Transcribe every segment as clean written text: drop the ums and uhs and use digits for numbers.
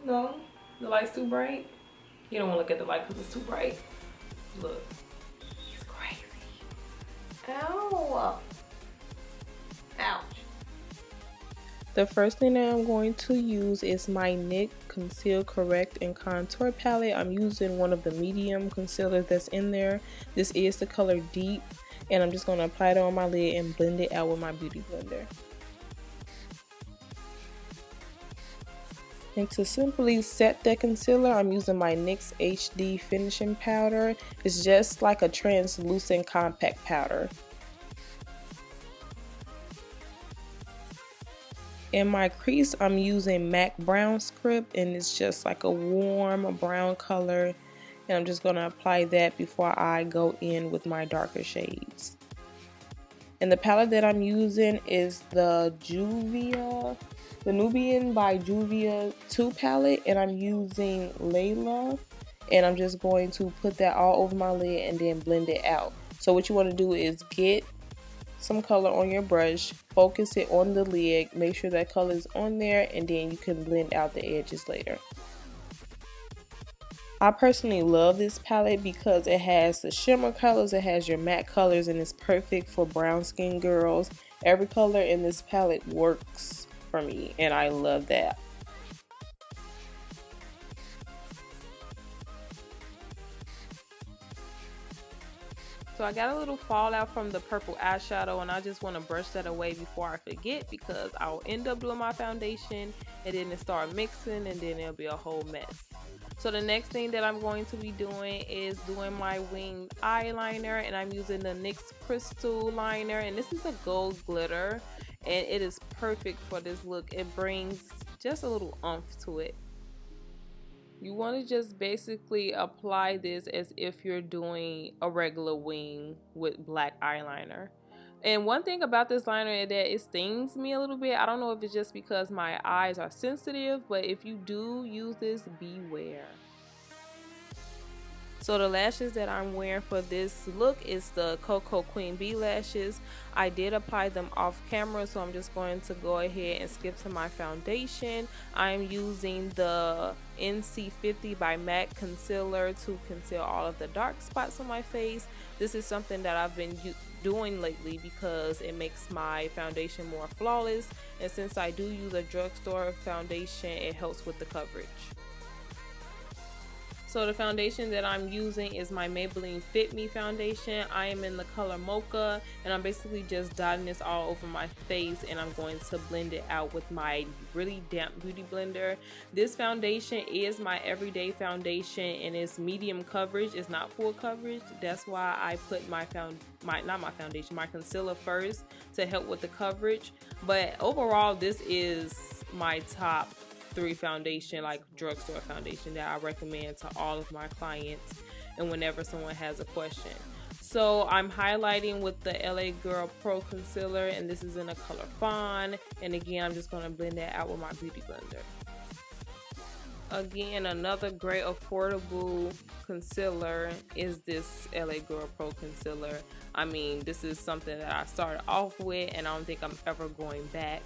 No, the light's too bright. You don't want to look at the light because it's too bright. Look, it's crazy. Ow. Ouch. The first thing that I'm going to use is my NYX Conceal, Correct, and Contour palette. I'm using one of the medium concealers that's in there. This is the color Deep, and I'm just going to apply it on my lid and blend it out with my beauty blender. And to simply set that concealer, I'm using my NYX HD finishing powder. It's just like a translucent compact powder. In my crease, I'm using MAC Brown Script, and it's just like a warm brown color. And I'm just going to apply that before I go in with my darker shades. And the palette that I'm using is the Juvia, the Nubian by Juvia 2 palette. And I'm using Leyla. And I'm just going to put that all over my lid and then blend it out. So what you want to do is get some color on your brush, focus it on the lid, make sure that color is on there, and then you can blend out the edges later. I personally love this palette because it has the shimmer colors, it has your matte colors, and it's perfect for brown skin girls. Every color in this palette works for me, and I love that. So I got a little fallout from the purple eyeshadow, and I just want to brush that away before I forget, because I'll end up doing my foundation and then it start mixing and then it'll be a whole mess. So the next thing that I'm going to be doing is doing my winged eyeliner, and I'm using the NYX Crystal liner, and this is a gold glitter, and it is perfect for this look. It brings just a little oomph to it. You want to just basically apply this as if you're doing a regular wing with black eyeliner. And one thing about this liner is that it stings me a little bit. I don't know if it's just because my eyes are sensitive, but if you do use this, beware. So the lashes that I'm wearing for this look is the Cocoa Queen Bee lashes. I did apply them off camera, so I'm just going to go ahead and skip to my foundation. I'm using the NC50 by MAC concealer to conceal all of the dark spots on my face. This is something that I've been doing lately because it makes my foundation more flawless, and since I do use a drugstore foundation, it helps with the coverage. So the foundation that I'm using is my Maybelline Fit Me foundation. I am in the color Mocha, and I'm basically just dotting this all over my face, and I'm going to blend it out with my really damp beauty blender. This foundation is my everyday foundation, and it's medium coverage. It's not full coverage. That's why I put my concealer first to help with the coverage. But overall, this is my top 3 foundation, like drugstore foundation, that I recommend to all of my clients and whenever someone has a question. So I'm highlighting with the LA Girl Pro Concealer, and this is in the color Fawn, and again I'm just going to blend that out with my beauty blender. Again, another great affordable concealer is this LA Girl Pro Concealer. I mean, this is something that I started off with and I don't think I'm ever going back.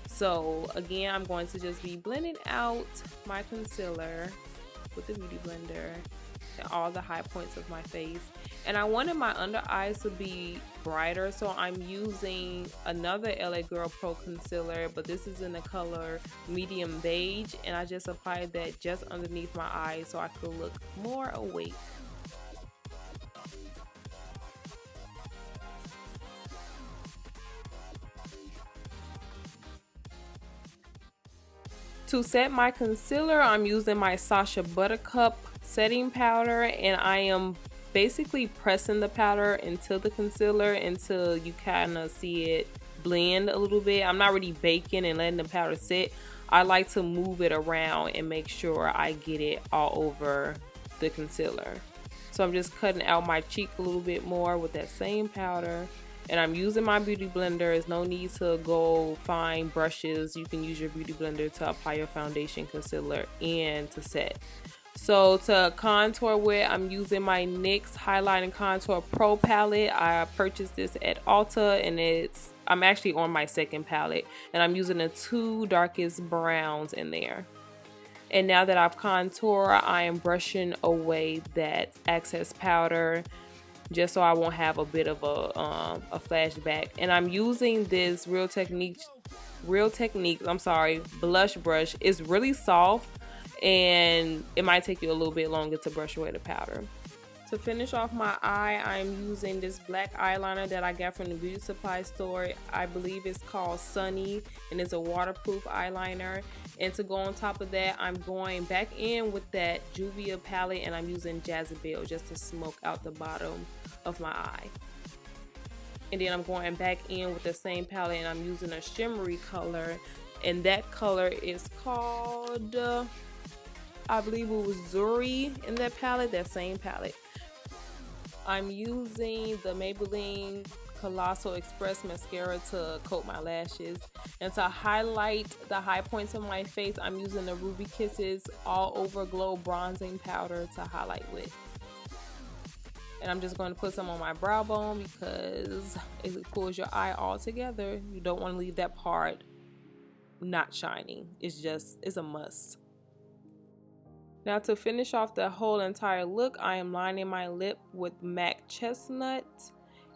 So again, I'm going to just be blending out my concealer with the beauty blender and all the high points of my face. And I wanted my under eyes to be brighter, so I'm using another LA Girl Pro concealer, but this is in the color medium beige, and I just applied that just underneath my eyes so I could look more awake. To set my concealer, I'm using my Sacha Buttercup setting powder, and I am basically pressing the powder into the concealer until you kind of see it blend a little bit. I'm not really baking and letting the powder sit. I like to move it around and make sure I get it all over the concealer. So I'm just cutting out my cheek a little bit more with that same powder. And I'm using my beauty blender. There's no need to go find brushes. You can use your beauty blender to apply your foundation, concealer, and to set. So to contour with, I'm using my NYX Highlight and Contour Pro palette. I purchased this at Ulta, and I'm actually on my second palette, and I'm using the 2 darkest browns in there. And now that I've contoured, I am brushing away that excess powder just so I won't have a bit of a flashback. And I'm using this Real Techniques blush brush. It's really soft and it might take you a little bit longer to brush away the powder. To finish off my eye, I'm using this black eyeliner that I got from the beauty supply store. I believe it's called Sunny, and it's a waterproof eyeliner. And to go on top of that, I'm going back in with that Juvia palette, and I'm using Jezebel just to smoke out the bottom of my eye. And then I'm going back in with the same palette, and I'm using a shimmery color, and that color is called, I believe it was Zuri in that palette, that same palette. I'm using the Maybelline Colossal Express Mascara to coat my lashes. And to highlight the high points of my face, I'm using the Ruby Kisses All Over Glow Bronzing Powder to highlight with. And I'm just going to put some on my brow bone because it pulls your eye all together. You don't want to leave that part not shining. It's a must. Now to finish off the whole entire look, I am lining my lip with MAC Chestnut.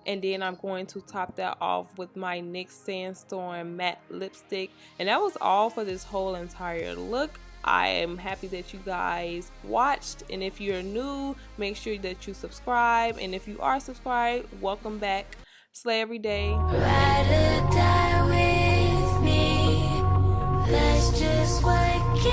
And then I'm going to top that off with my NYX Sandstorm matte lipstick. And that was all for this whole entire look. I am happy that you guys watched. And if you're new, make sure that you subscribe. And if you are subscribed, welcome back. Slay every day. Ride or die with me. That's just what it